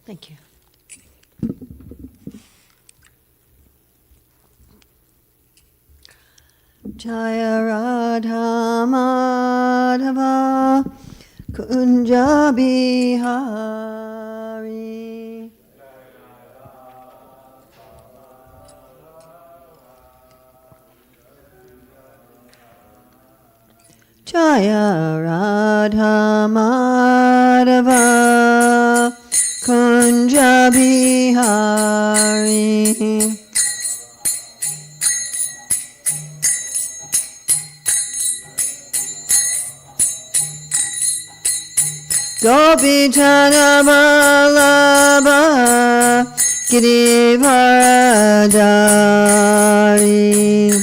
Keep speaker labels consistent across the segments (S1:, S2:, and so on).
S1: Thank you. Jaya Radha Madhava Kunja Bihari Jaya Radha Madhava Kunja Bihari Gopi Jana Vallabha Girivardhari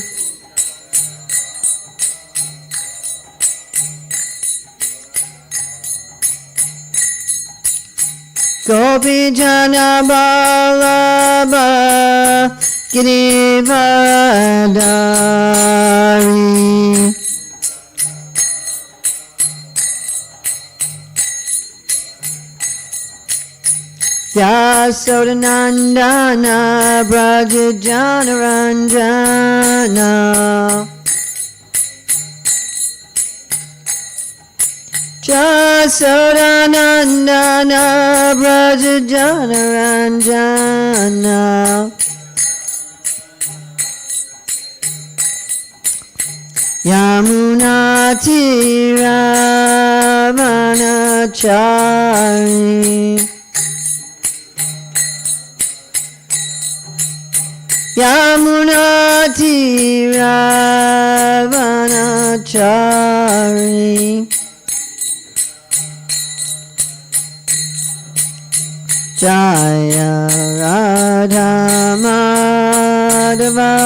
S1: Gopi Jana Vallabha Girivardhari Yasodanandana Braja Janaranjana Yasodanandana Braja Janaranjana Yamunatiravanachari Yamunatiravanachari Jaya Radha Madhava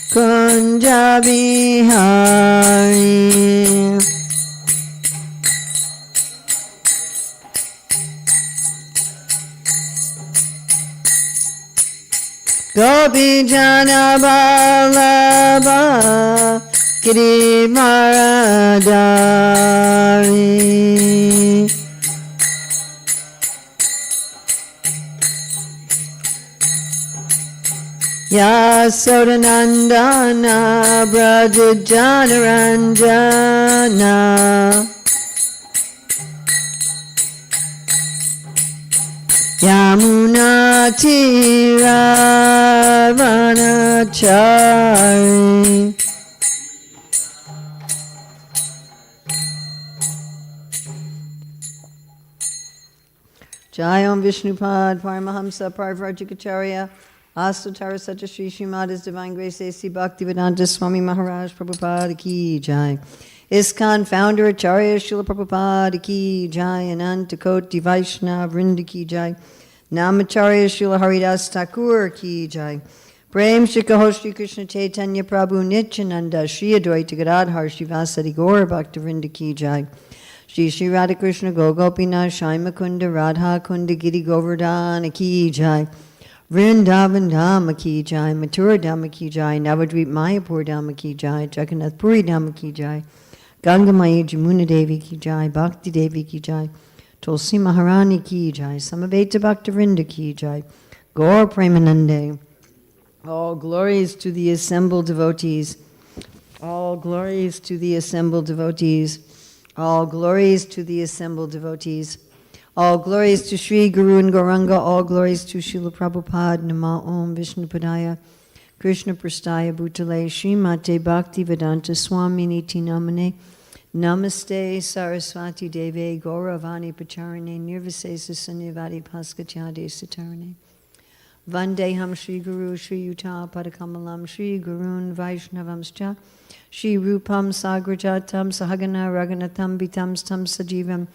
S1: Kunja Bihari Gopi Jana Vallabha Girivardhari Yasodanandana Braja Janaranjana Yamunatiravanachari Jayam Vishnupad Paramahamsa Parvartikacharya Astotara Satyashri Srimad His Divine Grace A.C. Bhaktivedanta Swami Maharaj Prabhupada Ki Jai. ISKCON Founder Acharya Srila Prabhupada Ki Jai. Ananta Koti Vaishnava Vrinda Ki Jai. Namacharya Srila Haridas Thakur Ki Jai. Prem Shri Kaho Shri Krishna Chaitanya Prabhu Nityananda Shri Advaita Gadadhar Shri Vasadi Gaura Bhakta Vrinda Ki Jai. Shri Shri Radha Krishna Gogopinath Shaima Kunda Radha Kunda Giri Govardhana Ki Jai. Vrindavan Dhama Ki Jai, Mathura Dhama Ki Jai, Navadvip Mayapur Dhama Ki Jai, Jagannath Puri Dhama Ki Jai, Ganga Maya Jamuna Devi Ki Jai, Bhakti Devi Ki Jai, Tulsi Maharani Ki Jai, Samaveta Bhakta Vrinda Ki Jai, Gaur Premanande. All glories to the assembled devotees. All glories to the assembled devotees. All glories to the assembled devotees. All glories to Sri Guru and Gauranga, all glories to Srila Prabhupada, Nama Om Vishnu Padaya, Krishna Prastaya Bhutale, Srimate Bhakti Vedanta Swami Niti Namane, Namaste Saraswati Deve, Gauravani Pacharane, Nirvisesa Sanyavadi Paskachade Satarane. Vandeham Sri Guru Sri Yuta Padakamalam Sri Gurun Vaishnavamscha, Sri Rupam Sagrajatam Sahagana Raganatam Vitam Stam Sajivam,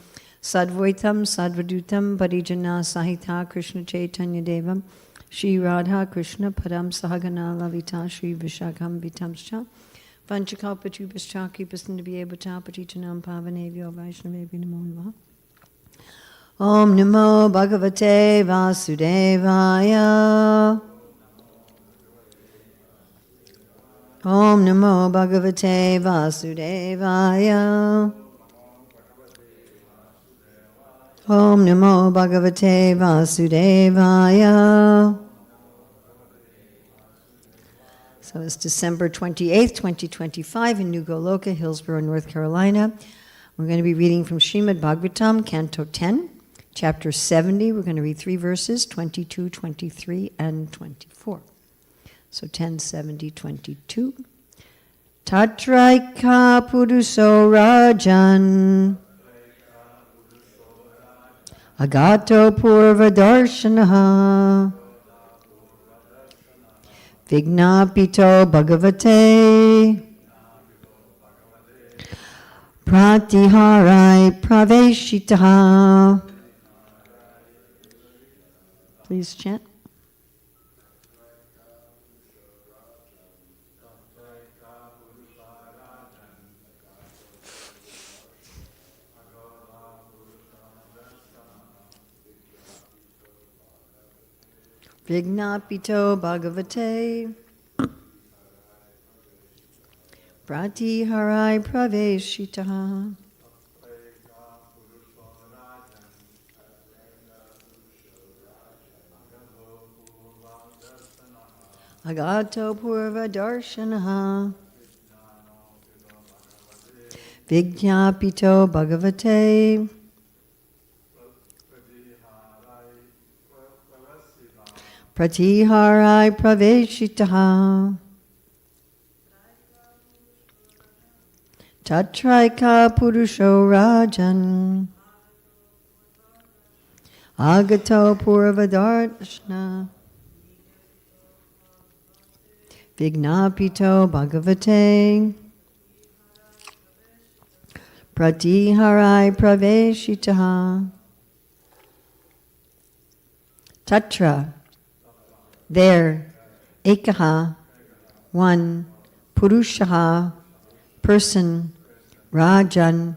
S1: Sadvaitam, Sadvadutam, Parijana Sahita, Krishna Chaitanya Devam, Shri Radha Krishna Padam Sahagana Lavita, Shri Vishakam Vitamscha, Vanchakalpachupascha, Kipasindabhye Bhattapatitanam Pavanevyo Vaishnavevi Namo Namaha. Om Namo Bhagavate Vasudevaya. Om Namo Bhagavate Vasudevaya. Om Namo Bhagavate Vasudevaya. So it's December 28th, 2025 in New Goloka, Hillsborough, North Carolina. We're going to be reading from Srimad Bhagavatam, Canto 10, Chapter 70. We're going to read 3 verses, 22, 23, and 24. So 10, 70, 22. Tatraika Puruso Rajan Agato Purva Darshanaha Vignapito Bhagavate Pratiharai Praveshitaha. Please chant. Vignapito Bhagavate Pratiharai Praveshitaha Agato Purva Darshanaha Vignapito Bhagavate Pratiharai Praveshitaha Tatraika Purusho Rajan Agato Purvadarshana Vignapito Bhagavate Pratiharai Praveshitaha Tatra. There, Ekaha, one, Purushaha, person, Rajan,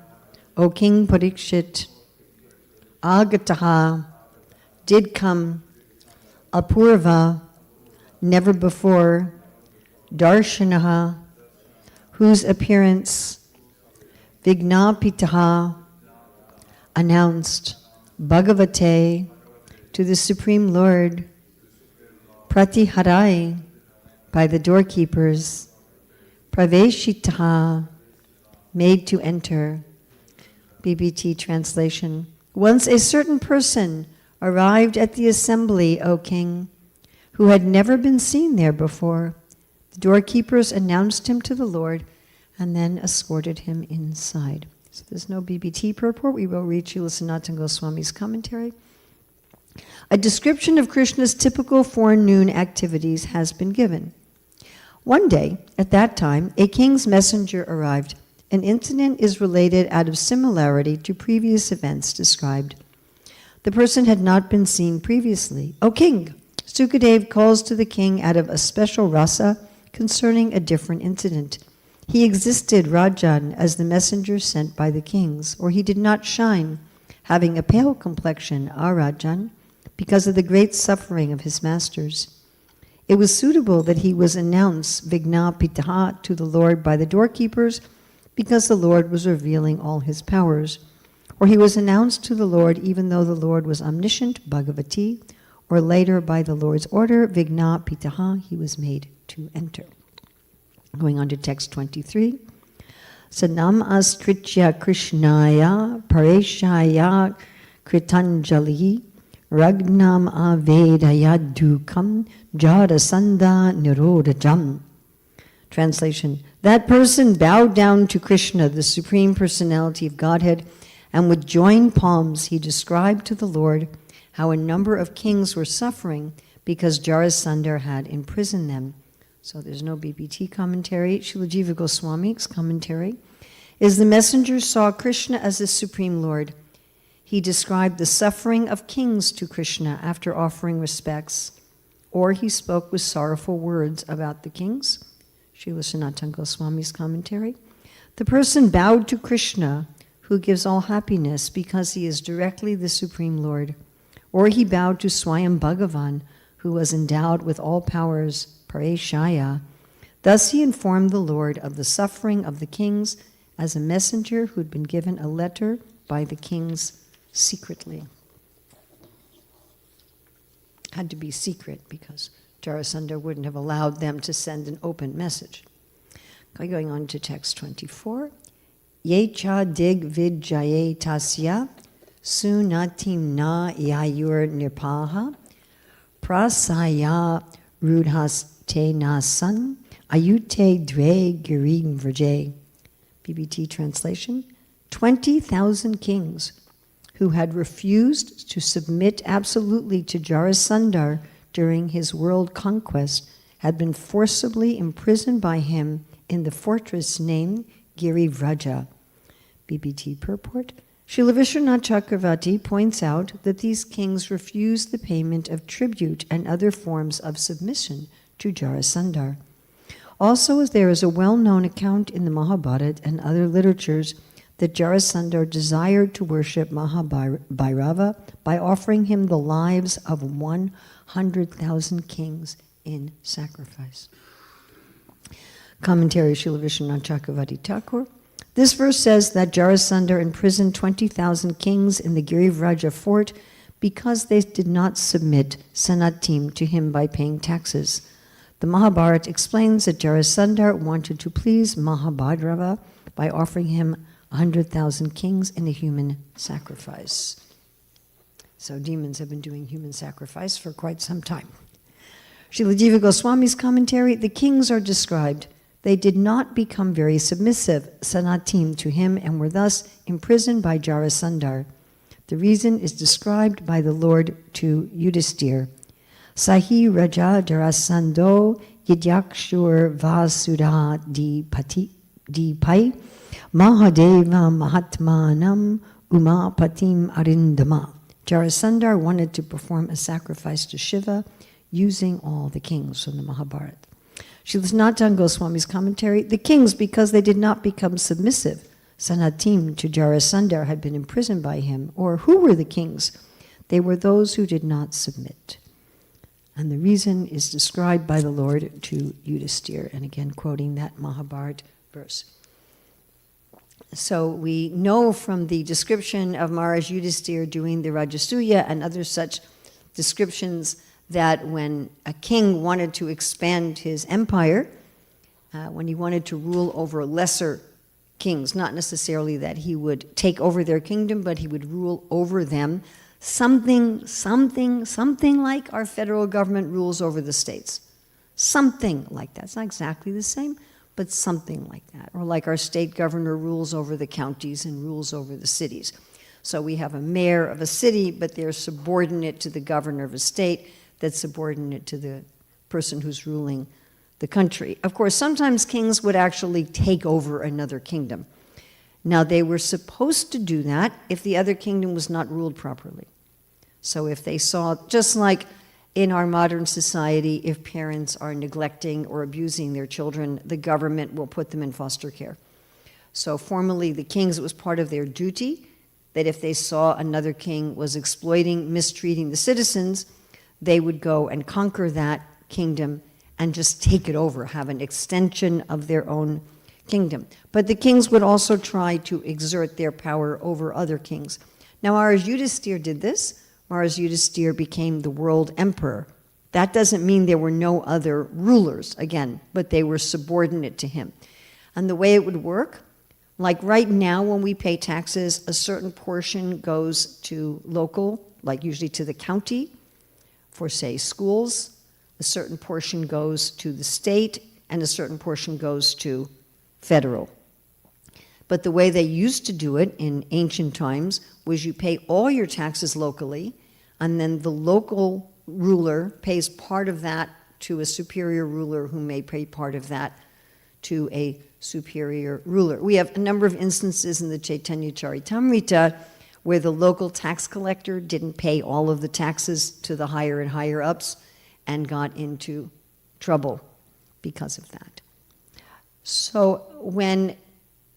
S1: O King Parikshit, Agataha, did come, Apurva, never before, Darshanaha, whose appearance, Vignapitaha, announced, Bhagavate, to the Supreme Lord, Pratiharai, by the doorkeepers, Praveshitaha, made to enter. BBT translation. Once a certain person arrived at the assembly, O king, who had never been seen there before. The doorkeepers announced him to the Lord and then escorted him inside. So there's no BBT purport. We will read Srila Sanatana Goswami's commentary. A description of Krishna's typical forenoon activities has been given. One day, at that time, a king's messenger arrived. An incident is related out of similarity to previous events described. The person had not been seen previously. O king, Sukadev calls to the king out of a special rasa concerning a different incident. He existed, Rajan, as the messenger sent by the kings, or he did not shine, having a pale complexion, Rajan, because of the great suffering of his masters. It was suitable that he was announced Vignapitaha to the Lord by the doorkeepers, because the Lord was revealing all his powers. Or he was announced to the Lord even though the Lord was omniscient, Bhagavati, or later by the Lord's order, Vignapitaha, he was made to enter. Going on to text 23. Sanam askritya krishnaya pareshaya kritanjali Ragnam avedaya dukam jarasandha nirodajam. Translation. That person bowed down to Krishna, the Supreme Personality of Godhead, and with joined palms he described to the Lord how a number of kings were suffering because Jarasandha had imprisoned them. So there's no BBT commentary. Srila Jiva Goswami's commentary is the messenger saw Krishna as the Supreme Lord. He described the suffering of kings to Krishna after offering respects, or he spoke with sorrowful words about the kings. Srila Sanatana Goswami's commentary. The person bowed to Krishna, who gives all happiness because he is directly the Supreme Lord, or he bowed to Swayam Bhagavan, who was endowed with all powers, Pareshaya. Thus he informed the Lord of the suffering of the kings as a messenger who had been given a letter by the king's secretly. Had to be secret because Jarasandha wouldn't have allowed them to send an open message. Okay, going on to text 24. Yecha dig vid jaye tasya sunatim na yayur nirpaha prasaya rudhaste nasan ayute dve girin vrje. BBT translation. 20,000 kings who had refused to submit absolutely to Jarasandha during his world conquest had been forcibly imprisoned by him in the fortress named Girivraja. BBT purport. Srila Vishwanath Chakravarti points out that these kings refused the payment of tribute and other forms of submission to Jarasandha. Also, as there is a well-known account in the Mahabharata and other literatures that Jarasandha desired to worship Mahabhairava by offering him the lives of 100,000 kings in sacrifice. Commentary Srila Vishwanath Chakravarti Thakur. This verse says that Jarasandha imprisoned 20,000 kings in the Girivraja fort because they did not submit sanatim to him by paying taxes. The Mahabharata explains that Jarasandha wanted to please Mahabhairava by offering him 100,000 kings in a human sacrifice. So demons have been doing human sacrifice for quite some time. Srila Jiva Goswami's commentary, the kings are described. They did not become very submissive, sanatim, to him and were thus imprisoned by Jarasandha. The reason is described by the Lord to Yudhisthira. Sahi Raja Jarasandho Yidyakshur Vasudha Dipai Mahadeva Mahatmanam Umapatim Arindama. Jarasandha wanted to perform a sacrifice to Shiva using all the kings from the Mahabharata. Srila Sanatana Goswami's commentary, the kings, because they did not become submissive, sanatim, to Jarasandha, had been imprisoned by him. Or who were the kings? They were those who did not submit. And the reason is described by the Lord to Yudhisthira, and again quoting that Mahabharata verse. So we know from the description of Maharaj Yudhisthira doing the Rajasuya and other such descriptions that when a king wanted to expand his empire, when he wanted to rule over lesser kings, not necessarily that he would take over their kingdom, but he would rule over them, something like our federal government rules over the states. Something like that. It's not exactly the same, but something like that. Or like our state governor rules over the counties and rules over the cities. So we have a mayor of a city, but they're subordinate to the governor of a state that's subordinate to the person who's ruling the country. Of course, sometimes kings would actually take over another kingdom. Now, they were supposed to do that if the other kingdom was not ruled properly. So if they saw, just like in our modern society, if parents are neglecting or abusing their children, the government will put them in foster care. So formerly, the kings, it was part of their duty that if they saw another king was exploiting, mistreating the citizens, they would go and conquer that kingdom and just take it over, have an extension of their own kingdom. But the kings would also try to exert their power over other kings. Now, Maharaj Yudhisthira did this. Maharaj Yudhisthira became the world emperor. That doesn't mean there were no other rulers, again, but they were subordinate to him. And the way it would work, like right now when we pay taxes, a certain portion goes to local, like usually to the county, for, say, schools. A certain portion goes to the state, and a certain portion goes to federal. But the way they used to do it in ancient times was you pay all your taxes locally, and then the local ruler pays part of that to a superior ruler who may pay part of that to a superior ruler. We have a number of instances in the Chaitanya Charitamrita where the local tax collector didn't pay all of the taxes to the higher and higher ups and got into trouble because of that. So when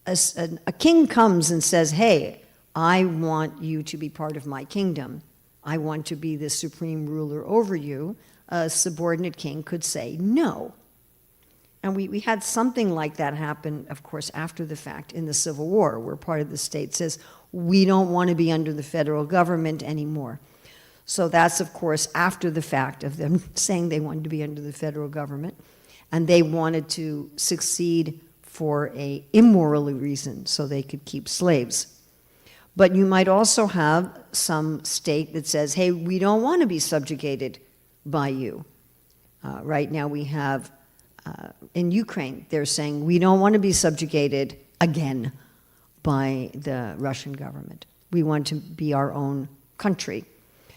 S1: a king comes and says, hey, I want you to be part of my kingdom, I want to be the supreme ruler over you, a subordinate king could say no. And we had something like that happen, of course, after the fact in the Civil War, where part of the state says, we don't want to be under the federal government anymore. So that's, of course, after the fact of them saying they wanted to be under the federal government, and they wanted to succeed for an immoral reason, so they could keep slaves. But you might also have some state that says, hey, we don't want to be subjugated by you. Right now we have, in Ukraine, they're saying, we don't want to be subjugated again by the Russian government. We want to be our own country.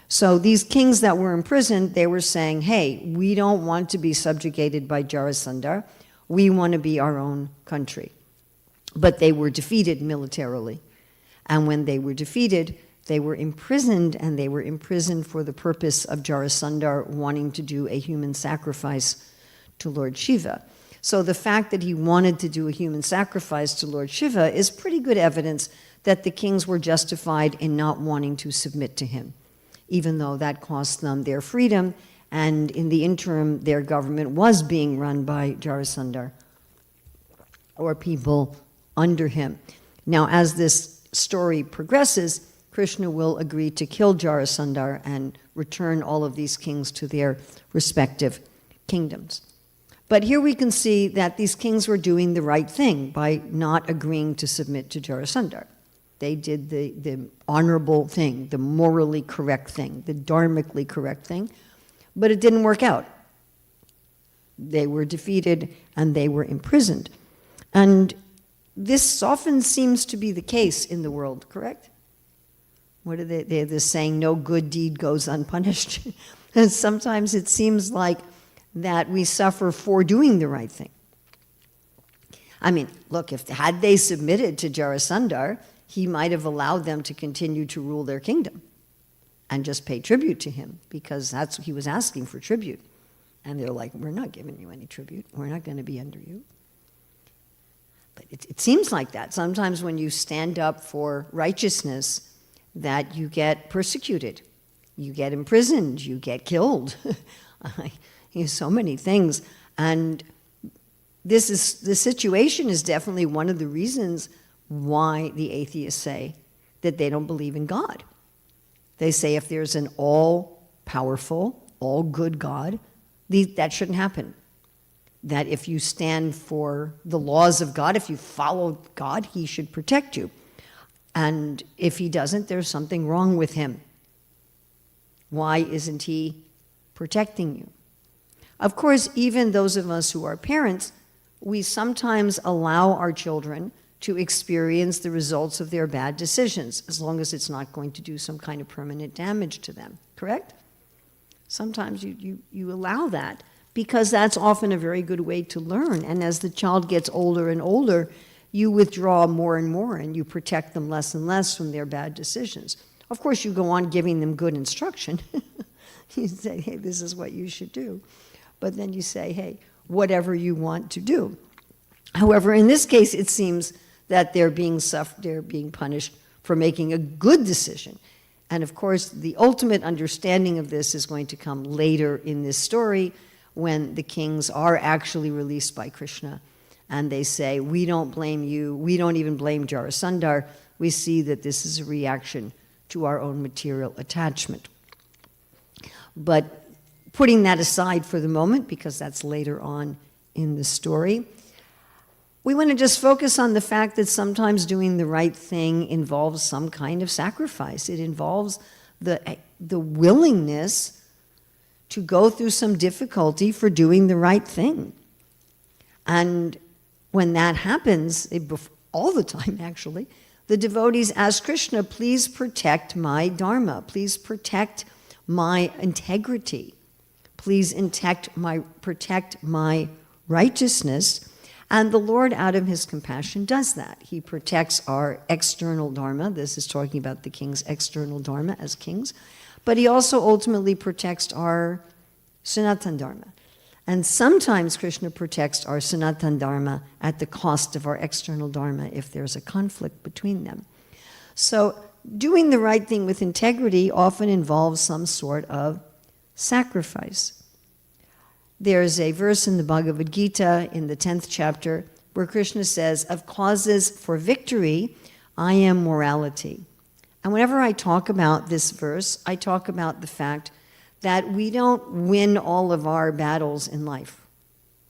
S1: So these kings that were imprisoned, they were saying, hey, we don't want to be subjugated by Jarasandhar. We want to be our own country. But they were defeated militarily. And when they were defeated, they were imprisoned, and they were imprisoned for the purpose of Jarasandhar wanting to do a human sacrifice to Lord Shiva. So the fact that he wanted to do a human sacrifice to Lord Shiva is pretty good evidence that the kings were justified in not wanting to submit to him, even though that cost them their freedom, and in the interim, their government was being run by Jarasandhar, or people under him. Now, as this story progresses, Krishna will agree to kill Jarasandhar and return all of these kings to their respective kingdoms. But here we can see that these kings were doing the right thing by not agreeing to submit to Jarasandhar. They did the honorable thing, the morally correct thing, the dharmically correct thing, but it didn't work out. They were defeated and they were imprisoned. And this often seems to be the case in the world, correct? What are they have this saying, no good deed goes unpunished. And sometimes it seems like that we suffer for doing the right thing. I mean, look, had they submitted to Jarasandhar, he might have allowed them to continue to rule their kingdom and just pay tribute to him, because that's what he was asking for, tribute. And they're like, we're not giving you any tribute. We're not going to be under you. But it seems like that. Sometimes when you stand up for righteousness, that you get persecuted, you get imprisoned, you get killed. So many things. And the situation is definitely one of the reasons why the atheists say that they don't believe in God. They say if there's an all-powerful, all-good God, that shouldn't happen. That if you stand for the laws of God, if you follow God, he should protect you. And if he doesn't, there's something wrong with him. Why isn't he protecting you? Of course, even those of us who are parents, we sometimes allow our children to experience the results of their bad decisions, as long as it's not going to do some kind of permanent damage to them, correct? Sometimes you allow that, because that's often a very good way to learn. And as the child gets older and older, you withdraw more and more, and you protect them less and less from their bad decisions. Of course, you go on giving them good instruction. You say, hey, this is what you should do. But then you say, hey, whatever you want to do. However, in this case, it seems that they're being punished for making a good decision. And of course, the ultimate understanding of this is going to come later in this story, when the kings are actually released by Krishna. And they say, we don't blame you, we don't even blame Jarasandhar. We see that this is a reaction to our own material attachment. But putting that aside for the moment, because that's later on in the story, we want to just focus on the fact that sometimes doing the right thing involves some kind of sacrifice. It involves the willingness to go through some difficulty for doing the right thing. And when that happens, all the time actually, the devotees ask Krishna, please protect my dharma, please protect my integrity, please protect my righteousness. And the Lord, out of his compassion, does that. He protects our external dharma. This is talking about the king's external dharma as kings. But he also ultimately protects our Sanatana dharma. And sometimes Krishna protects our Sanatana dharma at the cost of our external dharma if there's a conflict between them. So doing the right thing with integrity often involves some sort of sacrifice. There's a verse in the Bhagavad Gita in the 10th chapter where Krishna says, of causes for victory, I am morality. And whenever I talk about this verse, I talk about the fact that we don't win all of our battles in life.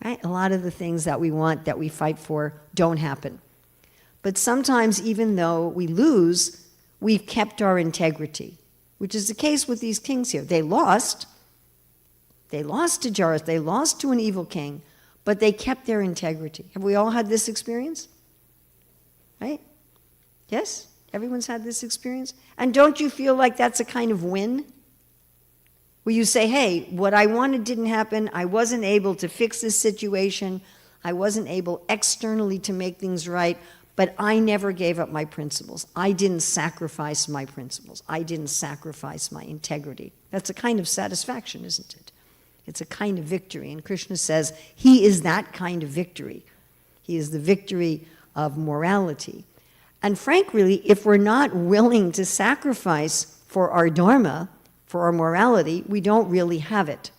S1: Right? A lot of the things that we want, that we fight for, don't happen. But sometimes, even though we lose, we've kept our integrity, which is the case with these kings here. They lost. They lost to Jairus. They lost to an evil king, but they kept their integrity. Have we all had this experience? Right? Yes? Everyone's had this experience? And don't you feel like that's a kind of win? Where you say, hey, what I wanted didn't happen. I wasn't able to fix this situation. I wasn't able externally to make things right, but I never gave up my principles. I didn't sacrifice my principles. I didn't sacrifice my integrity. That's a kind of satisfaction, isn't it? It's a kind of victory. And Krishna says he is that kind of victory. He is the victory of morality. And frankly, if we're not willing to sacrifice for our dharma, for our morality, we don't really have it.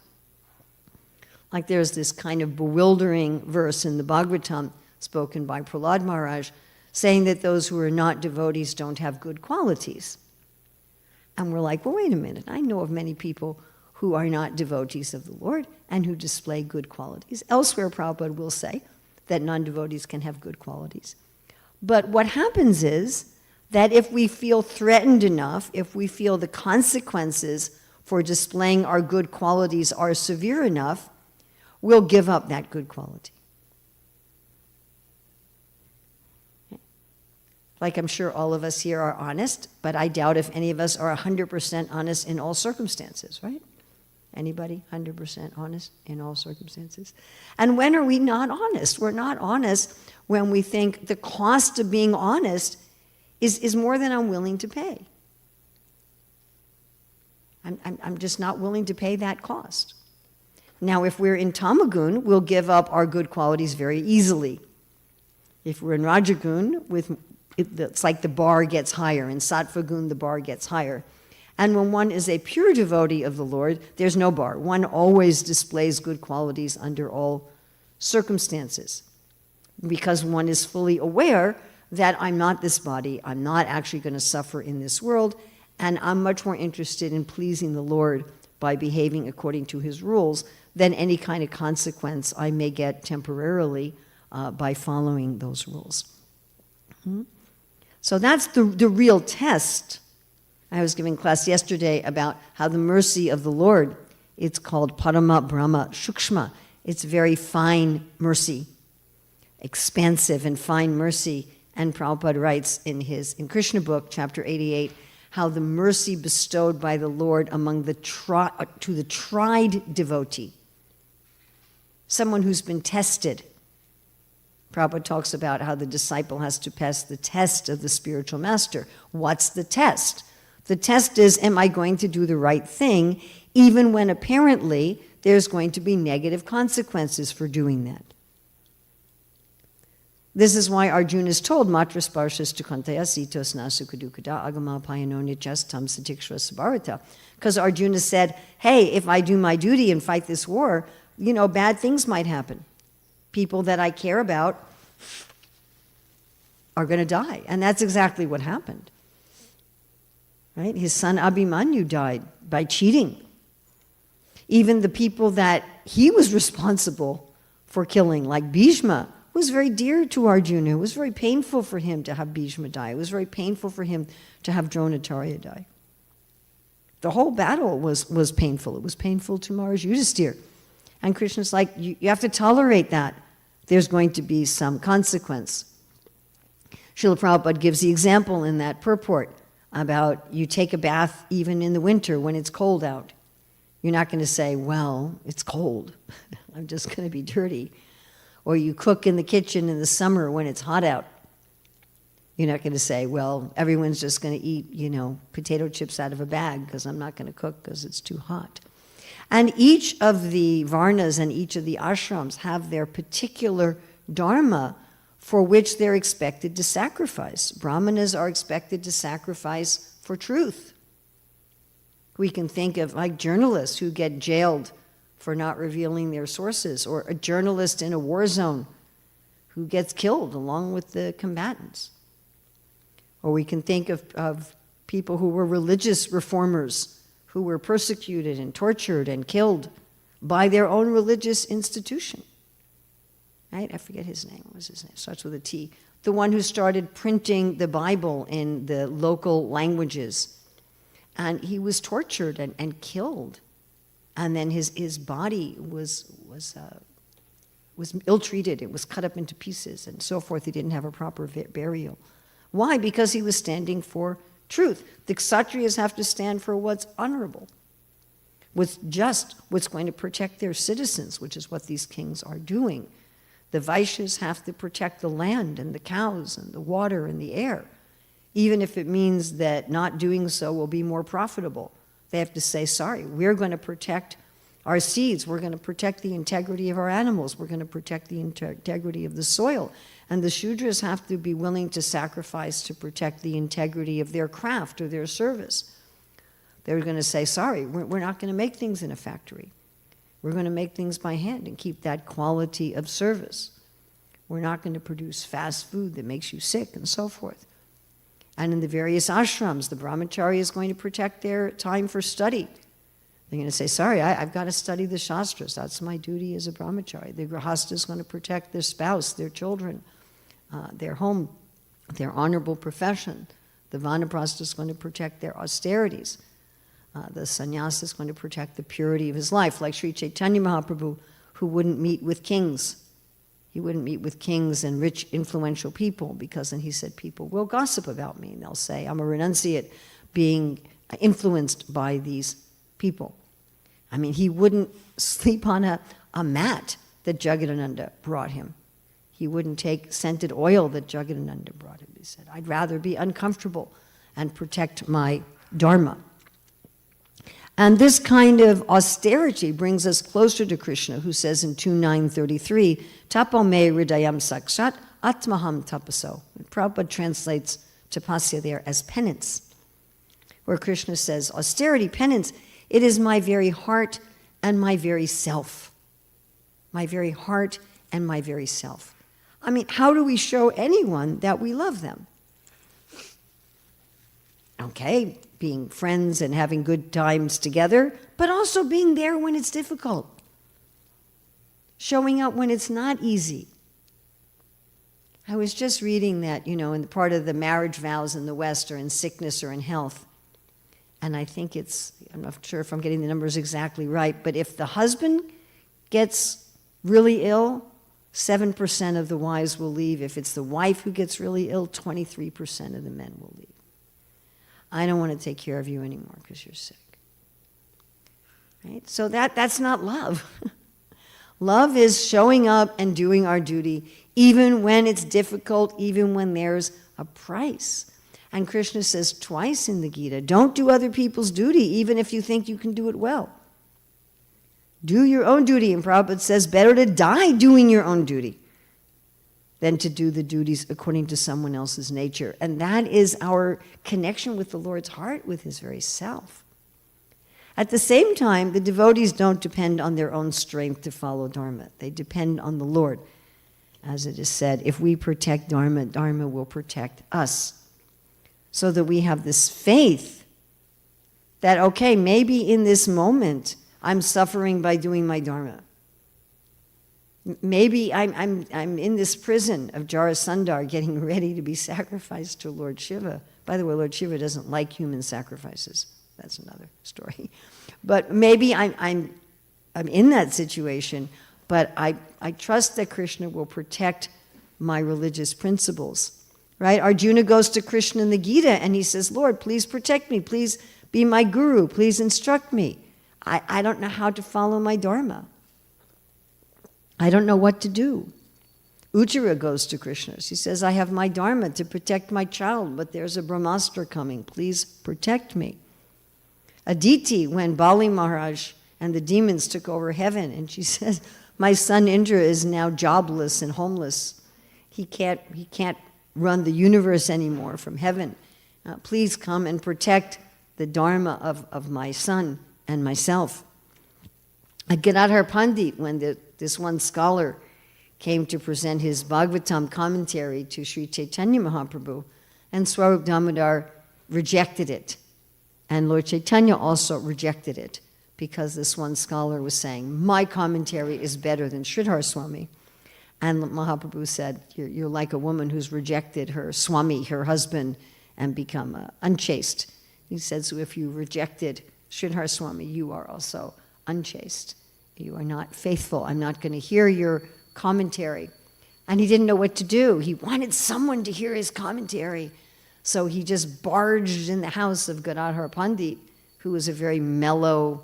S1: Like there's this kind of bewildering verse in the Bhagavatam spoken by Prahlad Maharaj saying that those who are not devotees don't have good qualities. And we're like, well, wait a minute. I know of many people who are not devotees of the Lord and who display good qualities. Elsewhere, Prabhupada will say that non-devotees can have good qualities. But what happens is that if we feel threatened enough, if we feel the consequences for displaying our good qualities are severe enough, we'll give up that good quality. Like I'm sure all of us here are honest, but I doubt if any of us are 100% honest in all circumstances, right? Anybody 100% honest in all circumstances? And when are we not honest? We're not honest when we think the cost of being honest is more than I'm willing to pay. I'm just not willing to pay that cost. Now, if we're in Tamagun, we'll give up our good qualities very easily. If we're in Rajagun, it's like the bar gets higher. In Sattvagun, the bar gets higher. And when one is a pure devotee of the Lord, there's no bar. One always displays good qualities under all circumstances, because one is fully aware that I'm not this body, I'm not actually going to suffer in this world, and I'm much more interested in pleasing the Lord by behaving according to his rules than any kind of consequence I may get temporarily by following those rules. So that's the real test. I was giving class yesterday about how the mercy of the Lord, it's called Parama Brahma Shukshma. It's very fine mercy, expansive and fine mercy. And Prabhupada writes in Krishna book, chapter 88, how the mercy bestowed by the Lord among to the tried devotee, someone who's been tested. Prabhupada talks about how the disciple has to pass the test of the spiritual master. What's the test? The test is, am I going to do the right thing, even when apparently there's going to be negative consequences for doing that? This is why Arjuna is told, Matra sparshas tukantaya sitos nasukadukada agama payano nityas tam satikshva sabarata. Because Arjuna said, hey, if I do my duty and fight this war, bad things might happen. People that I care about are going to die. And that's exactly what happened. Right? His son Abhimanyu died by cheating. Even the people that he was responsible for killing, like Bhishma, was very dear to Arjuna. It was very painful for him to have Bhishma die. It was very painful for him to have Dronacharya die. The whole battle was painful. It was painful to Maharaj Yudhisthira. And Krishna's like, you have to tolerate that. There's going to be some consequence. Srila Prabhupada gives the example in that purport about you take a bath even in the winter when it's cold out. You're not going to say, well, it's cold. I'm just going to be dirty. Or you cook in the kitchen in the summer when it's hot out. You're not going to say, well, everyone's just going to eat, potato chips out of a bag because I'm not going to cook because it's too hot. And each of the varnas and each of the ashrams have their particular dharma for which they're expected to sacrifice. Brahmanas are expected to sacrifice for truth. We can think of like journalists who get jailed for not revealing their sources, or a journalist in a war zone who gets killed along with the combatants. Or we can think of people who were religious reformers, who were persecuted and tortured and killed by their own religious institution. Right? I forget his name. What was his name? Starts with a T. The one who started printing the Bible in the local languages. And he was tortured and killed. And then his body was ill-treated. It was cut up into pieces and so forth. He didn't have a proper burial. Why? Because he was standing for truth. The Kshatriyas have to stand for what's honorable, what's just, what's going to protect their citizens, which is what these kings are doing. The Vaishyas have to protect the land and the cows and the water and the air, even if it means that not doing so will be more profitable. They have to say, sorry, we're going to protect our seeds, we're going to protect the integrity of our animals, we're going to protect the integrity of the soil. And the Shudras have to be willing to sacrifice to protect the integrity of their craft or their service. They're going to say, sorry, we're not going to make things in a factory. We're going to make things by hand and keep that quality of service. We're not going to produce fast food that makes you sick and so forth. And in the various ashrams, the brahmachari is going to protect their time for study. They're going to say, sorry, I've got to study the shastras. That's my duty as a brahmachari. The grihastha is going to protect their spouse, their children, their home, their honorable profession. The vanaprastha is going to protect their austerities. The sannyasa is going to protect the purity of his life, like Sri Chaitanya Mahaprabhu, who wouldn't meet with kings. He wouldn't meet with kings and rich, influential people, because then he said, people will gossip about me, and they'll say, I'm a renunciate being influenced by these people. I mean, he wouldn't sleep on a mat that Jagadananda brought him. He wouldn't take scented oil that Jagadananda brought him. He said, I'd rather be uncomfortable and protect my dharma. And this kind of austerity brings us closer to Krishna, who says in 2.9.33, Tapo me hridayam sakshat atmaham tapaso. And Prabhupada translates tapasya there as penance, where Krishna says, austerity, penance, it is my very heart and my very self. My very heart and my very self. I mean, how do we show anyone that we love them? Okay, being friends and having good times together, but also being there when it's difficult. Showing up when it's not easy. I was just reading that, in the part of the marriage vows in the West are in sickness or in health. And I think I'm not sure if I'm getting the numbers exactly right, but if the husband gets really ill, 7% of the wives will leave. If it's the wife who gets really ill, 23% of the men will leave. I don't want to take care of you anymore because you're sick. Right? So that's not love. Love is showing up and doing our duty, even when it's difficult, even when there's a price. And Krishna says twice in the Gita, don't do other people's duty, even if you think you can do it well. Do your own duty. And Prabhupada says, better to die doing your own duty than to do the duties according to someone else's nature. And that is our connection with the Lord's heart, with his very self. At the same time, the devotees don't depend on their own strength to follow Dharma. They depend on the Lord. As it is said, if we protect Dharma, Dharma will protect us. So that we have this faith that, okay, maybe in this moment I'm suffering by doing my Dharma. Maybe I'm in this prison of Jarasandhar getting ready to be sacrificed to Lord Shiva. By the way, Lord Shiva doesn't like human sacrifices. That's another story. But maybe I'm in that situation, but I trust that Krishna will protect my religious principles. Right? Arjuna goes to Krishna in the Gita and he says, Lord, please protect me. Please be my guru. Please instruct me. I don't know how to follow my dharma. I don't know what to do. Ujjara goes to Krishna. She says, I have my dharma to protect my child, but there's a brahmastra coming. Please protect me. Aditi, when Bali Maharaj and the demons took over heaven, and she says, my son Indra is now jobless and homeless. He can't run the universe anymore from heaven. Please come and protect the dharma of my son and myself. Gadadhar Pandit, when this one scholar came to present his Bhagavatam commentary to Sri Chaitanya Mahaprabhu, And Swarup Damodar rejected it. And Lord Chaitanya also rejected it, because this one scholar was saying, my commentary is better than Sridhar Swami. And Mahaprabhu said, you're like a woman who's rejected her Swami, her husband, and become unchaste. He said, so if you rejected Sridhar Swami, you are also unchaste. You are not faithful. I'm not going to hear your commentary. And he didn't know what to do. He wanted someone to hear his commentary. So he just barged in the house of Gadadhar Pandit, who was a very mellow,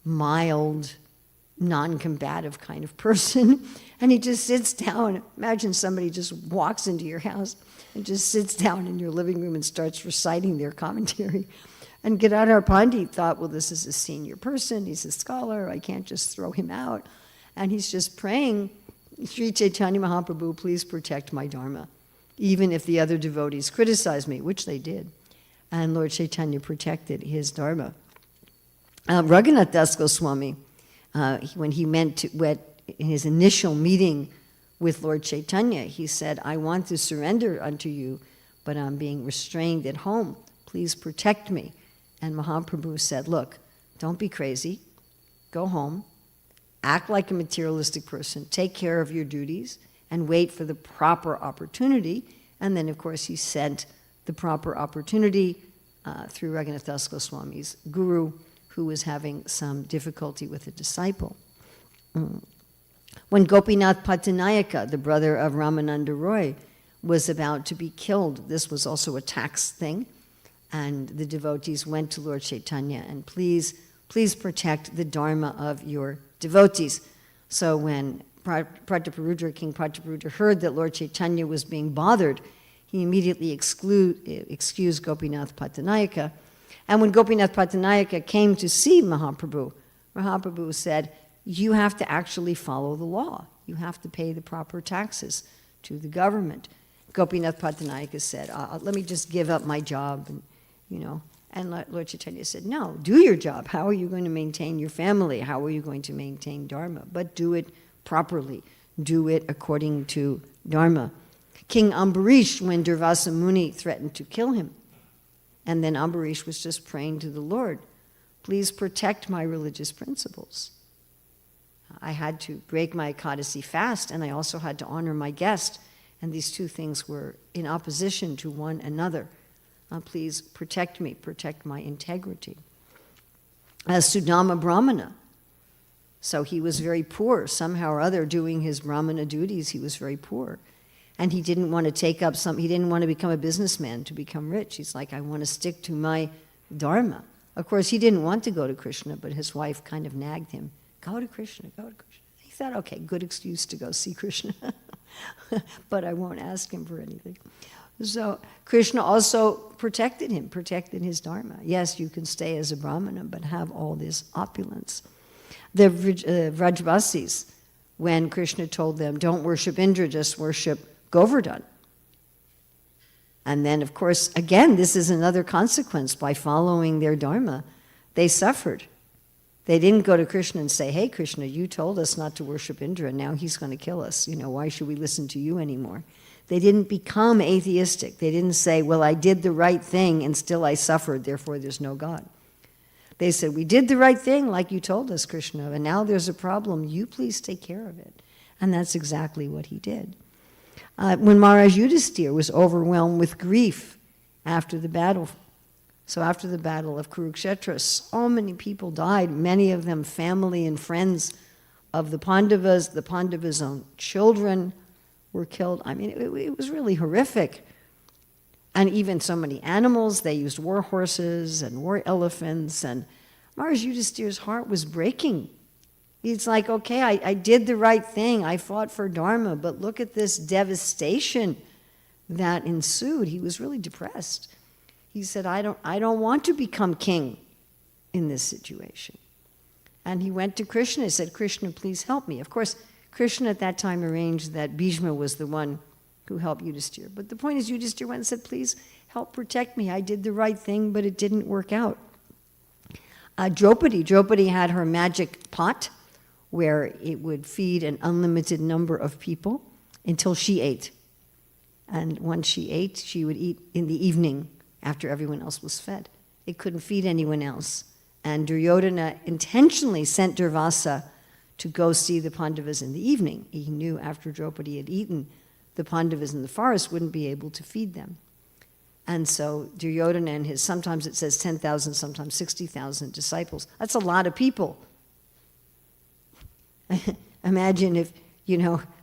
S1: mild, non-combative kind of person. And he just sits down. Imagine somebody just walks into your house and just sits down in your living room and starts reciting their commentary. And Gadadhar Pandit thought, well, this is a senior person. He's a scholar. I can't just throw him out. And he's just praying, Sri Chaitanya Mahaprabhu, please protect my Dharma, even if the other devotees criticize me, which they did. And Lord Chaitanya protected his Dharma. Raghunath Das Goswami, when he went in his initial meeting with Lord Chaitanya, he said, I want to surrender unto you, but I'm being restrained at home. Please protect me. And Mahaprabhu said, look, don't be crazy. Go home. Act like a materialistic person. Take care of your duties and wait for the proper opportunity. And then, of course, he sent the proper opportunity through Raghunath Das Goswami's guru, who was having some difficulty with a disciple. When Gopinath Pattanayaka, the brother of Ramananda Roy, was about to be killed, this was also a tax thing, and the devotees went to Lord Chaitanya and please protect the Dharma of your devotees. So when King Prataparudra heard that Lord Chaitanya was being bothered, he immediately excused Gopinath Pattanayaka. And when Gopinath Pattanayaka came to see Mahaprabhu, Mahaprabhu said, you have to actually follow the law. You have to pay the proper taxes to the government. Gopinath Pattanayaka said, let me just give up my job. And Lord Chaitanya said, no, do your job. How are you going to maintain your family? How are you going to maintain Dharma? But do it properly. Do it according to Dharma. King Ambarish, when Durvasa Muni threatened to kill him, and then Ambarish was just praying to the Lord, please protect my religious principles. I had to break my Ekadasi fast, and I also had to honor my guest, and these two things were in opposition to one another. Please protect me, protect my integrity. Sudama Brahmana, so he was very poor. Somehow or other, doing his Brahmana duties, he was very poor. And he didn't want to he didn't want to become a businessman to become rich. He's like, I want to stick to my Dharma. Of course, he didn't want to go to Krishna, but his wife kind of nagged him, go to Krishna, go to Krishna. He thought, okay, good excuse to go see Krishna, but I won't ask him for anything. So Krishna also protected him, protected his Dharma. Yes, you can stay as a Brahmana, but have all this opulence. The Vrajvasis, when Krishna told them, don't worship Indra, just worship Govardhan. And then, of course, again, this is another consequence. By following their Dharma, they suffered. They didn't go to Krishna and say, hey, Krishna, you told us not to worship Indra, and now he's going to kill us. Why should we listen to you anymore? They didn't become atheistic. They didn't say, well, I did the right thing and still I suffered, therefore there's no God. They said, we did the right thing like you told us, Krishna, and now there's a problem. You please take care of it. And that's exactly what he did. When Maharaj Yudhisthira was overwhelmed with grief after the battle, so after the battle of Kurukshetra, so many people died, many of them family and friends of the Pandavas' own children were killed. I mean, it was really horrific. And even so many animals, they used war horses and war elephants, and Maharaj Yudhisthira's heart was breaking. He's like, okay, I did the right thing, I fought for Dharma, but look at this devastation that ensued. He was really depressed. He said, I don't want to become king in this situation. And he went to Krishna and said, Krishna, please help me. Of course, Krishna at that time arranged that Bhishma was the one who helped Yudhisthira. But the point is, Yudhisthira went and said, please help protect me. I did the right thing, but it didn't work out. Draupadi had her magic pot where it would feed an unlimited number of people until she ate. And once she ate, she would eat in the evening after everyone else was fed. It couldn't feed anyone else. And Duryodhana intentionally sent Durvasa to go see the Pandavas in the evening. He knew after Draupadi had eaten, the Pandavas in the forest wouldn't be able to feed them. And so Duryodhana and his, sometimes it says 10,000, sometimes 60,000 disciples. That's a lot of people. Imagine if,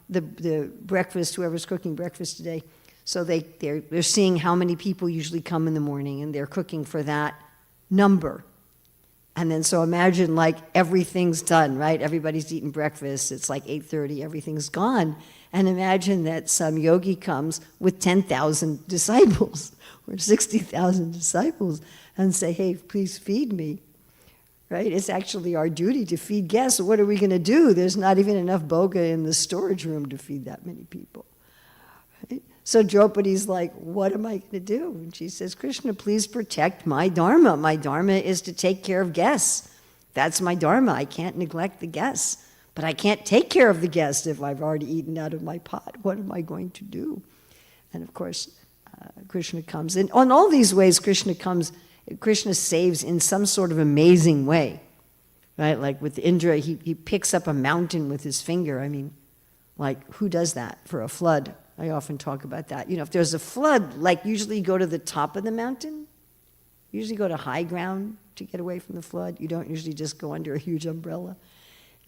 S1: the breakfast, whoever's cooking breakfast today, so they're seeing how many people usually come in the morning, and they're cooking for that number. And then so imagine like everything's done, right? Everybody's eating breakfast. It's like 8:30, everything's gone. And imagine that some yogi comes with 10,000 disciples or 60,000 disciples and say, hey, please feed me, right? It's actually our duty to feed guests. What are we going to do? There's not even enough boga in the storage room to feed that many people. Right? So Draupadi's like, what am I going to do? And she says, Krishna, please protect my dharma. My dharma is to take care of guests. That's my dharma. I can't neglect the guests. But I can't take care of the guests if I've already eaten out of my pot. What am I going to do? And of course, Krishna comes. And on all these ways, Krishna saves in some sort of amazing way. Right? Like with Indra, he picks up a mountain with his finger. I mean, like, who does that for a flood? I often talk about that. If there's a flood, like usually you go to the top of the mountain. You usually go to high ground to get away from the flood. You don't usually just go under a huge umbrella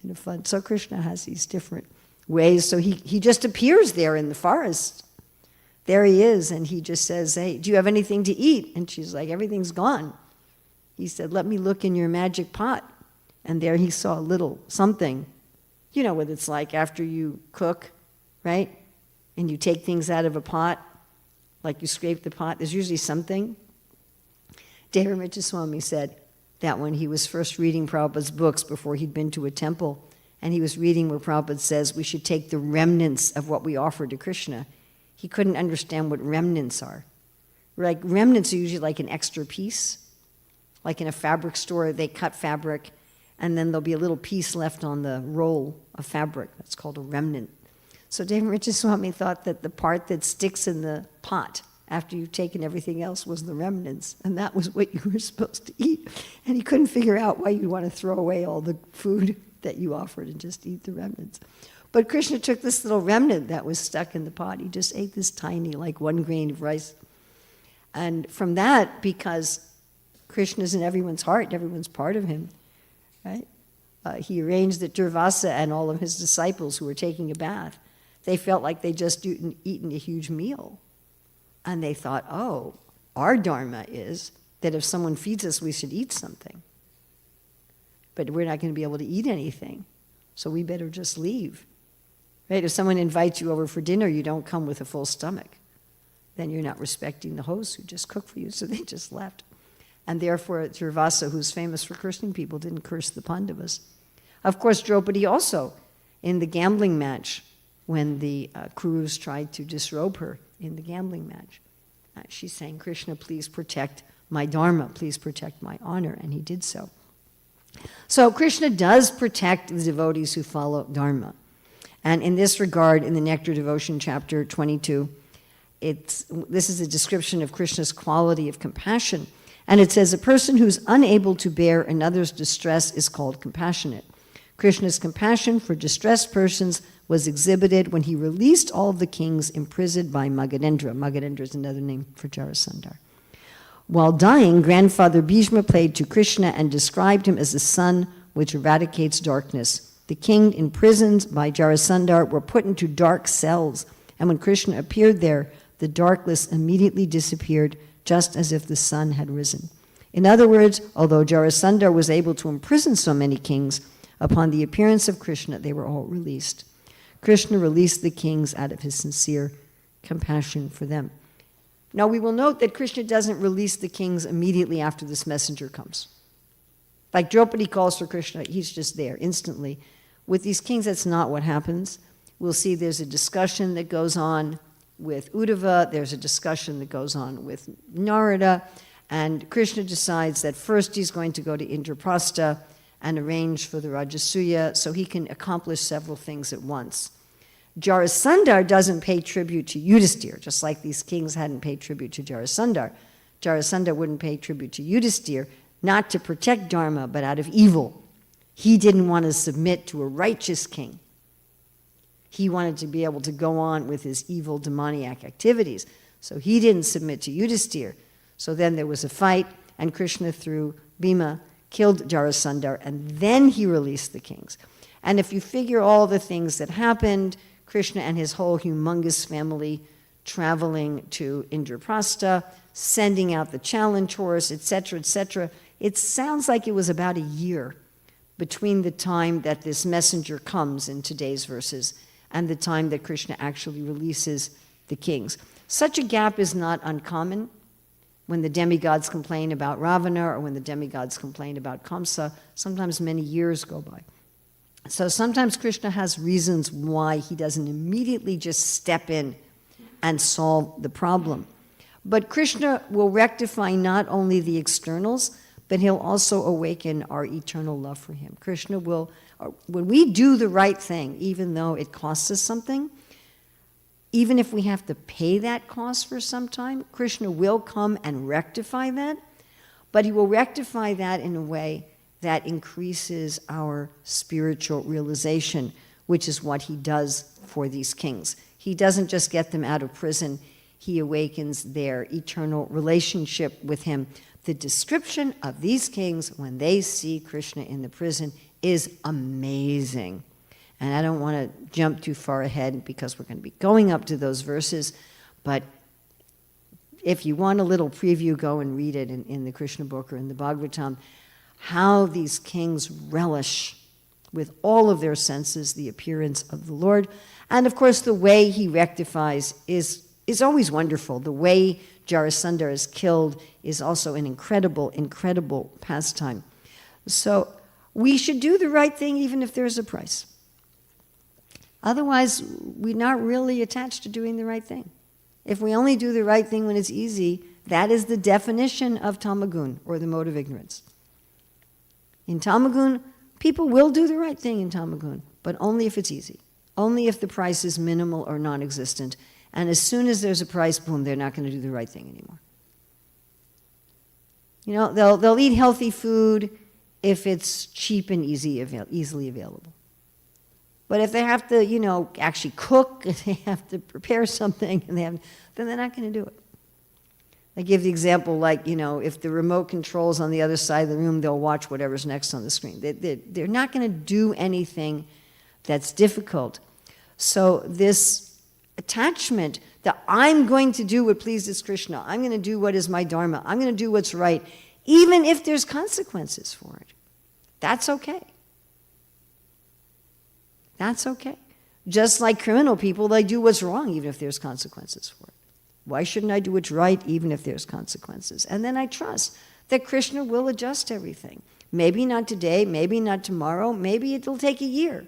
S1: in a flood. So Krishna has these different ways. So he just appears there in the forest. There he is, and he just says, hey, do you have anything to eat? And she's like, everything's gone. He said, let me look in your magic pot. And there he saw a little something. You know what it's like after you cook, right? And you take things out of a pot, like you scrape the pot, there's usually something. Devamrita Swami said that when he was first reading Prabhupada's books before he'd been to a temple, and he was reading where Prabhupada says we should take the remnants of what we offer to Krishna, he couldn't understand what remnants are. Like remnants are usually like an extra piece. Like in a fabric store, they cut fabric, and then there'll be a little piece left on the roll of fabric. That's called a remnant. So Devamrita Swami thought that the part that sticks in the pot after you've taken everything else was the remnants, and that was what you were supposed to eat. And he couldn't figure out why you'd want to throw away all the food that you offered and just eat the remnants. But Krishna took this little remnant that was stuck in the pot. He just ate this tiny, like 1 grain of rice. And from that, because Krishna's in everyone's heart, everyone's part of him, right? He arranged that Durvasa and all of his disciples who were taking a bath, they felt like they'd just eaten a huge meal. And they thought, oh, our dharma is that if someone feeds us, we should eat something. But we're not going to be able to eat anything, so we better just leave. Right? If someone invites you over for dinner, you don't come with a full stomach. Then you're not respecting the host who just cooked for you, so they just left. And therefore, Durvasa, who's famous for cursing people, didn't curse the Pandavas. Of course, Draupadi also, in the gambling match, when the Kurus tried to disrobe her in the gambling match, she's saying, Krishna, please protect my dharma, please protect my honor, and he did so. So Krishna does protect the devotees who follow dharma. And in this regard, in the Nectar Devotion, chapter 22, this is a description of Krishna's quality of compassion. And it says, a person who's unable to bear another's distress is called compassionate. Krishna's compassion for distressed persons was exhibited when he released all of the kings imprisoned by Magadendra. Magadendra is another name for Jarasandhar. While dying, grandfather Bhishma prayed to Krishna and described him as the sun which eradicates darkness. The king imprisoned by Jarasandhar were put into dark cells, and when Krishna appeared there, the darkness immediately disappeared, just as if the sun had risen. In other words, although Jarasandhar was able to imprison so many kings, upon the appearance of Krishna, they were all released. Krishna released the kings out of his sincere compassion for them. Now we will note that Krishna doesn't release the kings immediately after this messenger comes. Like Draupadi calls for Krishna, he's just there instantly. With these kings, that's not what happens. We'll see there's a discussion that goes on with Uddhava, there's a discussion that goes on with Narada, and Krishna decides that first he's going to go to Indraprastha and arrange for the Rajasuya so he can accomplish several things at once. Jarasandhar doesn't pay tribute to Yudhisthira, just like these kings hadn't paid tribute to Jarasandhar. Jarasandhar wouldn't pay tribute to Yudhisthira, not to protect Dharma, but out of evil. He didn't want to submit to a righteous king. He wanted to be able to go on with his evil demoniac activities. So he didn't submit to Yudhisthira. So then there was a fight, and Krishna, through Bhima, killed Jarasandhar, and then he released the kings. And if you figure all the things that happened, Krishna and his whole humongous family traveling to Indraprastha, sending out the challenge horse, etc., it sounds like it was about a year between the time that this messenger comes in today's verses and the time that Krishna actually releases the kings. Such a gap is not uncommon. When the demigods complain about Ravana or when the demigods complain about Kamsa, sometimes many years go by. So sometimes Krishna has reasons why he doesn't immediately just step in and solve the problem. But Krishna will rectify not only the externals, but he'll also awaken our eternal love for him. Krishna will, when we do the right thing, even though it costs us something, even if we have to pay that cost for some time, Krishna will come and rectify that, but he will rectify that in a way that increases our spiritual realization, which is what he does for these kings. He doesn't just get them out of prison, he awakens their eternal relationship with him. The description of these kings when they see Krishna in the prison is amazing. And I don't want to jump too far ahead because we're going to be going up to those verses, but if you want a little preview, go and read it in the Krishna book or in the Bhagavatam, how these kings relish with all of their senses the appearance of the Lord. And of course, the way he rectifies is always wonderful. The way Jarasandhar is killed is also an incredible, incredible pastime. So we should do the right thing even if there's a price. Otherwise, we're not really attached to doing the right thing. If we only do the right thing when it's easy, that is the definition of tamagun, or the mode of ignorance. In tamagun, people will do the right thing in tamagun, but only if it's easy. Only if the price is minimal or non-existent. And as soon as there's a price, boom, they're not going to do the right thing anymore. You know, they'll eat healthy food if it's cheap and easily available. But if they have to, you know, actually cook, and they have to prepare something, and then they're not going to do it. I give the example, like, you know, if the remote control's on the other side of the room, they'll watch whatever's next on the screen. They're not going to do anything that's difficult. So this attachment that I'm going to do what pleases Krishna, I'm going to do what is my dharma, I'm going to do what's right, even if there's consequences for it, that's okay. That's okay. Just like criminal people, they do what's wrong even if there's consequences for it. Why shouldn't I do what's right even if there's consequences? And then I trust that Krishna will adjust everything. Maybe not today, maybe not tomorrow, maybe it'll take a year.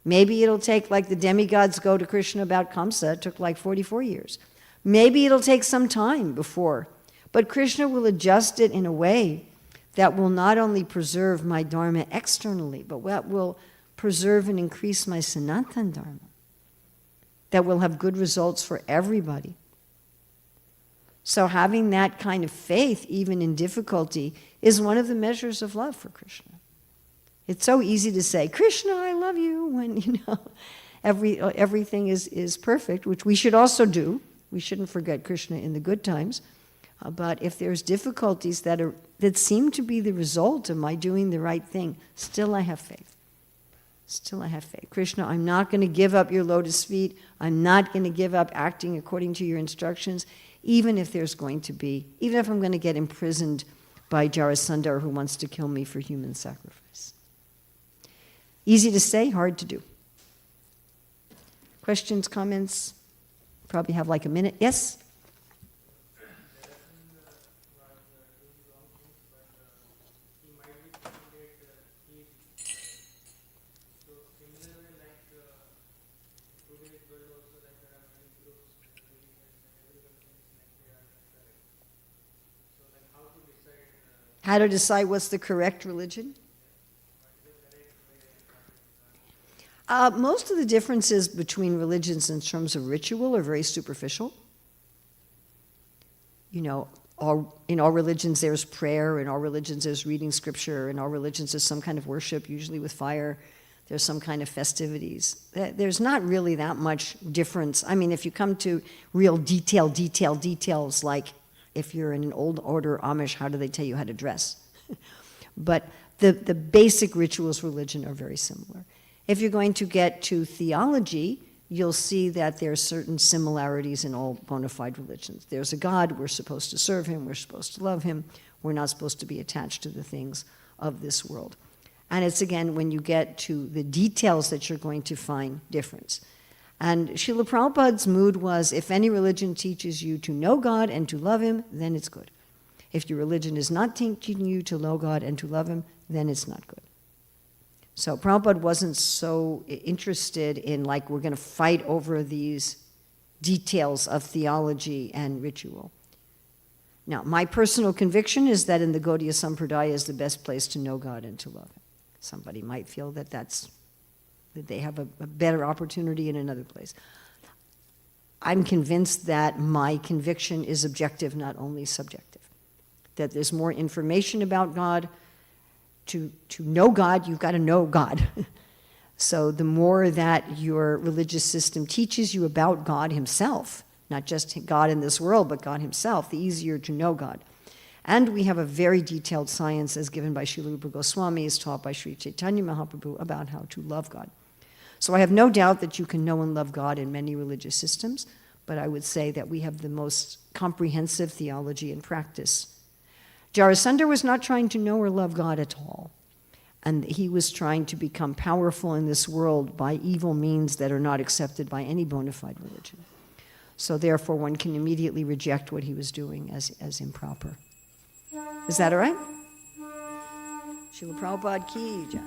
S1: Maybe it'll take, like the demigods go to Krishna about Kamsa, it took like 44 years. Maybe it'll take some time before. But Krishna will adjust it in a way that will not only preserve my dharma externally, but what will preserve and increase my Sanatan Dharma, that will have good results for everybody. So having that kind of faith, even in difficulty, is one of the measures of love for Krishna. It's so easy to say, Krishna, I love you, when, you know, everything is perfect, which we should also do. We shouldn't forget Krishna in the good times. But if there's difficulties that seem to be the result of my doing the right thing, still I have faith. Still I have faith. Krishna, I'm not going to give up your lotus feet. I'm not going to give up acting according to your instructions, even if I'm going to get imprisoned by Jarasandhar who wants to kill me for human sacrifice. Easy to say, hard to do. Questions, comments? Probably have like a minute. Yes? How to decide what's the correct religion? Most of the differences between religions in terms of ritual are very superficial. You know, in all religions there's prayer, in all religions there's reading scripture, in all religions there's some kind of worship, usually with fire, there's some kind of festivities. There's not really that much difference. I mean, if you come to real details, like if you're in an old order Amish, how do they tell you how to dress? But the basic rituals of religion are very similar. If you're going to get to theology, you'll see that there are certain similarities in all bona fide religions. There's a God, we're supposed to serve him, we're supposed to love him, we're not supposed to be attached to the things of this world. And it's again when you get to the details that you're going to find difference. And Srila Prabhupada's mood was, if any religion teaches you to know God and to love him, then it's good. If your religion is not teaching you to know God and to love him, then it's not good. So Prabhupada wasn't so interested in, like, we're going to fight over these details of theology and ritual. Now, my personal conviction is that in the Gaudiya Sampradaya is the best place to know God and to love him. Somebody might feel that they have a better opportunity in another place. I'm convinced that my conviction is objective, not only subjective. That there's more information about God. To know God, you've got to know God. So the more that your religious system teaches you about God himself, not just God in this world, but God himself, the easier to know God. And we have a very detailed science as given by Srila Rupa Goswami, as taught by Sri Chaitanya Mahaprabhu, about how to love God. So I have no doubt that you can know and love God in many religious systems, but I would say that we have the most comprehensive theology and practice. Jarasandha was not trying to know or love God at all. And he was trying to become powerful in this world by evil means that are not accepted by any bona fide religion. So therefore, one can immediately reject what he was doing as improper. Is that all right? Srila Prabhupada ki jai.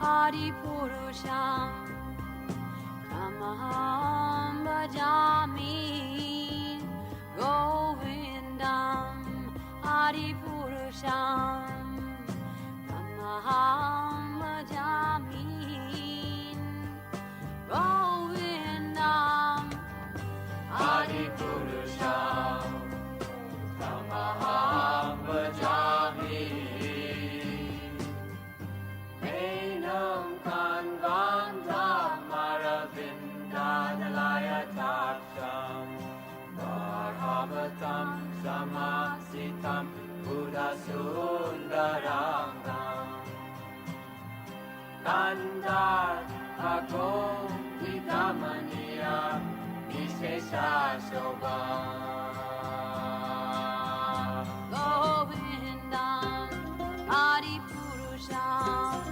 S2: Adipurusham Tamaham Bhajami Govindam Adipurusham Tamaham Bhajami Govindam Adipurusham Tamaham Bhajami Samasitam Buddha Sundarangam Kandar Bhagom Vitamaniya Vishesha Shobham Govindam Adipurusham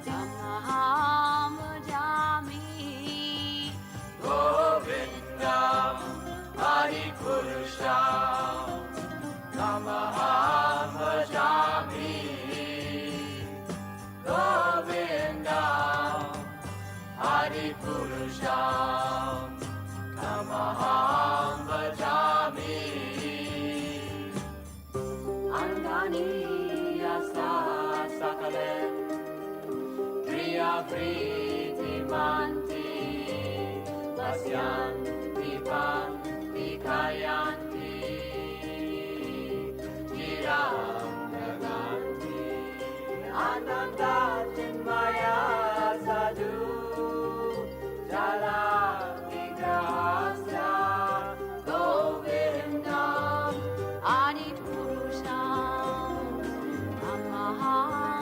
S2: Tamaham Bhajami Govindam Adipurusham Tamaham Bhajami Govindam Adipurusham Tamaham Bhajami Angani Yasa Sakalen Kriya Priti Manti Vasyanti Panti Kayanti Chiranganti Ananda Chinmaya Sadhu Jala Vigrahasya Govindam Adipurusham Tamaham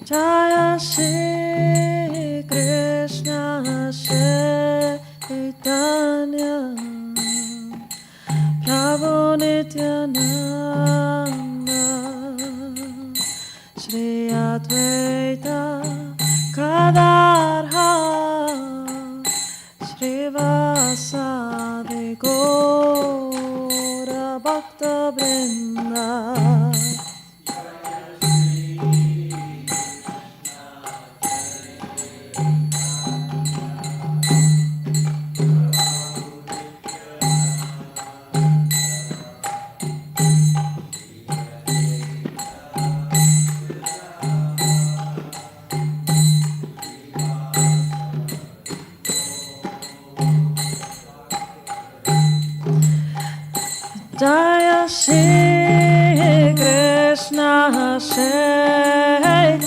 S3: Jaya Shri Krishna Chaitanya Prabhu Nityananda Shri Advaita Gadadhara Shri Vasadi Gaura Bhakta Vrinda Jaya Shri Krishna Chaitanya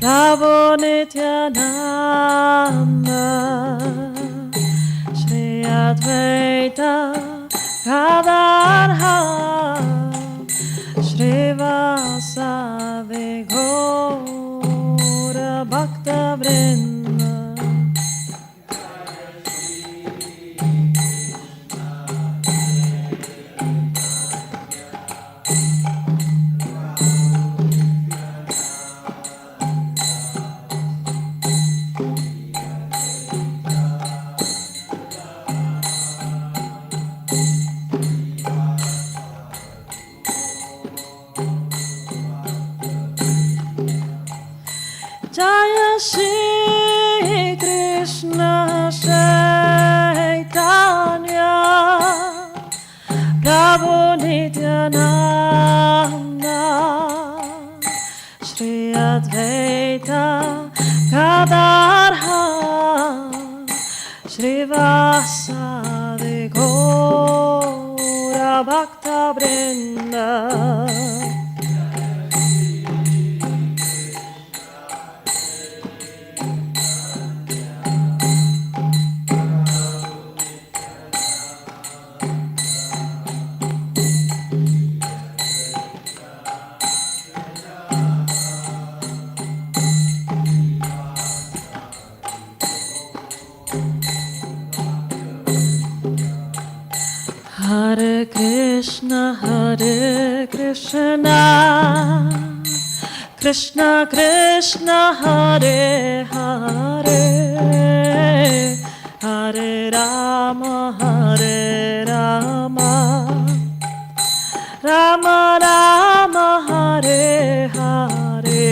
S3: Prabhu Nityananda Shri Advaita Gadadhara Shri Vasadi Gaura Bhakta Vrinda Jaya Shri Krishna Chaitanya Prabhu Nityananda Shri Advaita Gadadhara Shri Vasadi Gaura Bhakta Vrinda Hare Krishna, Krishna Krishna, Hare Hare, Hare Rama, Rama Rama, Hare Hare.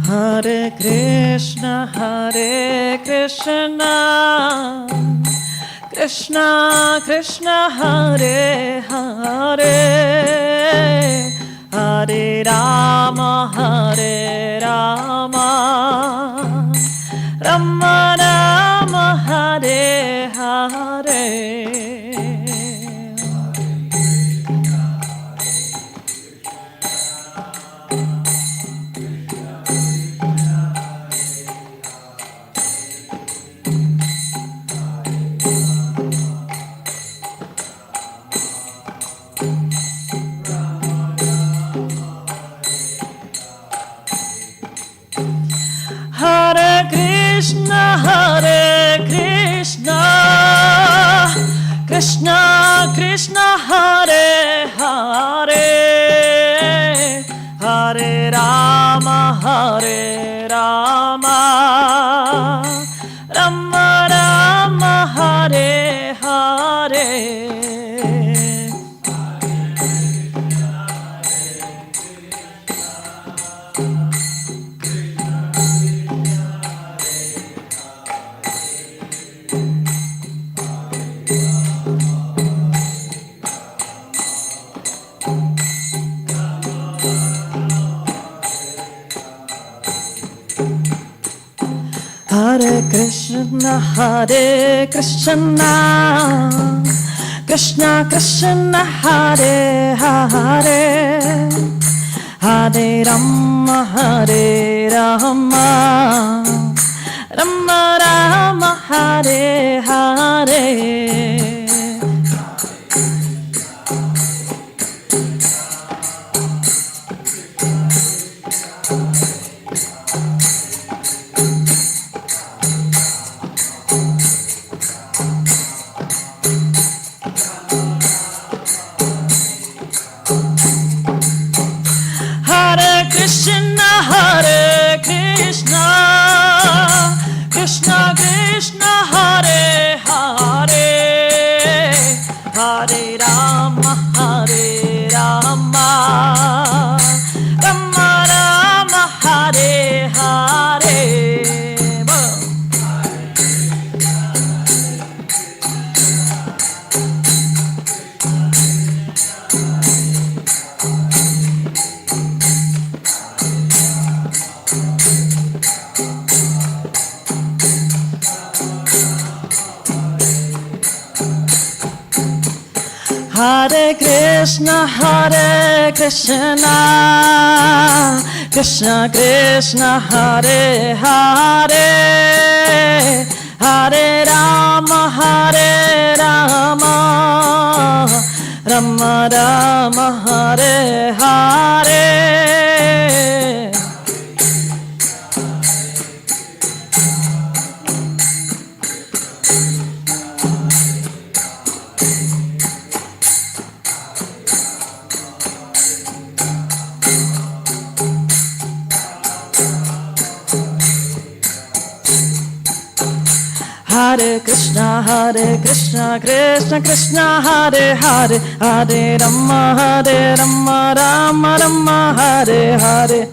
S3: Hare Krishna, Krishna Krishna, Hare Hare, Hare Rama, Rama Rama, Hare Hare. Hare Krishna, Krishna Krishna, Hare Hare, Hare Rama, Rama Rama, Hare Krishna Hare Krishna Krishna Krishna Hare Hare Hare Rama Hare Rama Rama Rama Hare Hare Hare Krishna Krishna Krishna Hare Hare Hare Rama Rama Rama Rama Hare Hare Hare Krishna Krishna Krishna Hare Hare Hare Rama Rama Rama Rama Hare Hare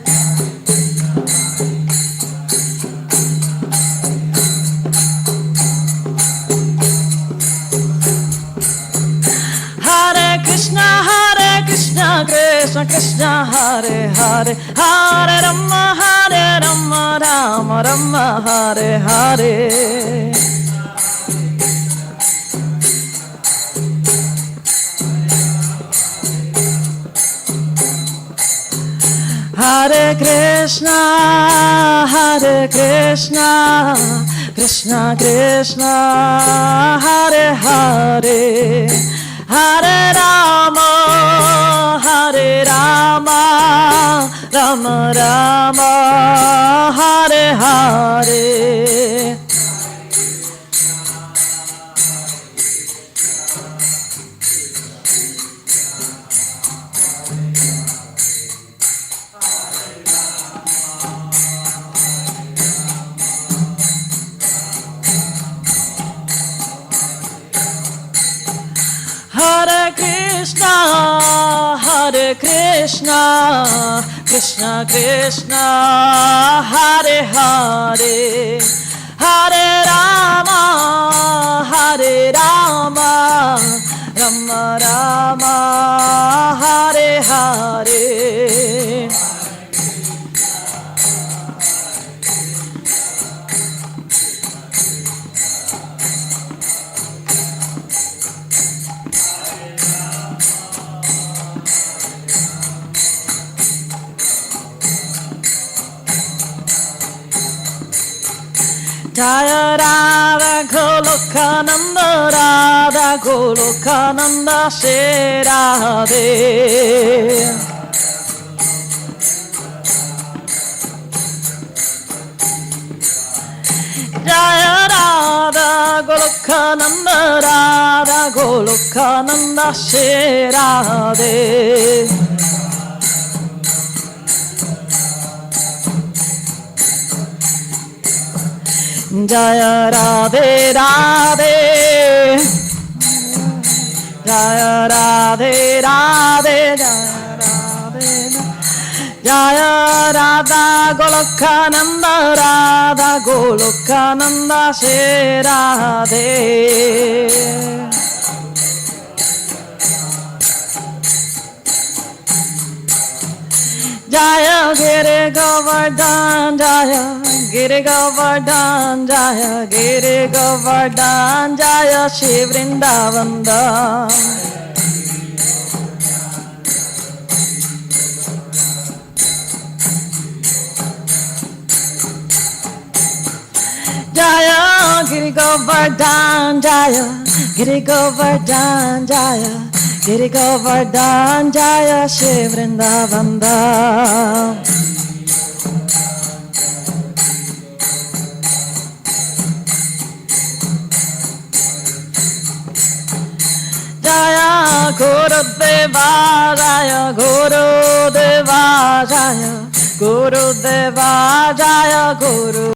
S3: Hare Krishna Krishna Krishna Hare Hare Hare Rama Rama Rama Hare Hare Hare Krishna Krishna Krishna Hare Hare Hare Rama Rama Rama Hare Hare Hare Krishna Krishna Krishna Hare Hare Hare Rama Rama Rama Hare Hare Hare Krishna Krishna Krishna Hare Hare Hare Rama Rama Rama Hare Hare Jaya Radha Goloka Nanda Radha Goloka Nanda Shri Radhe Jaya Radha Goloka Nanda Radha Goloka Nanda Shri Radhe Jaya Radhe Radhe Jaya Radhe Radhe Jaya Radha Goloka Nanda Radha Goloka Nanda Shri Radhe Jaya Giri Govardhan Jaya, Giri Govardhan Jaya, Giri Govardhan Jaya, Shri Vrindavan Dham. Jaya, Giri Govardhan Jaya, Giri Govardhan Jaya, Giri Govardhan Jaya, Shri Vrindavan Dham. Jaya Gurudeva Jaya, Gurudeva Jaya, Gurudeva Jaya, Guru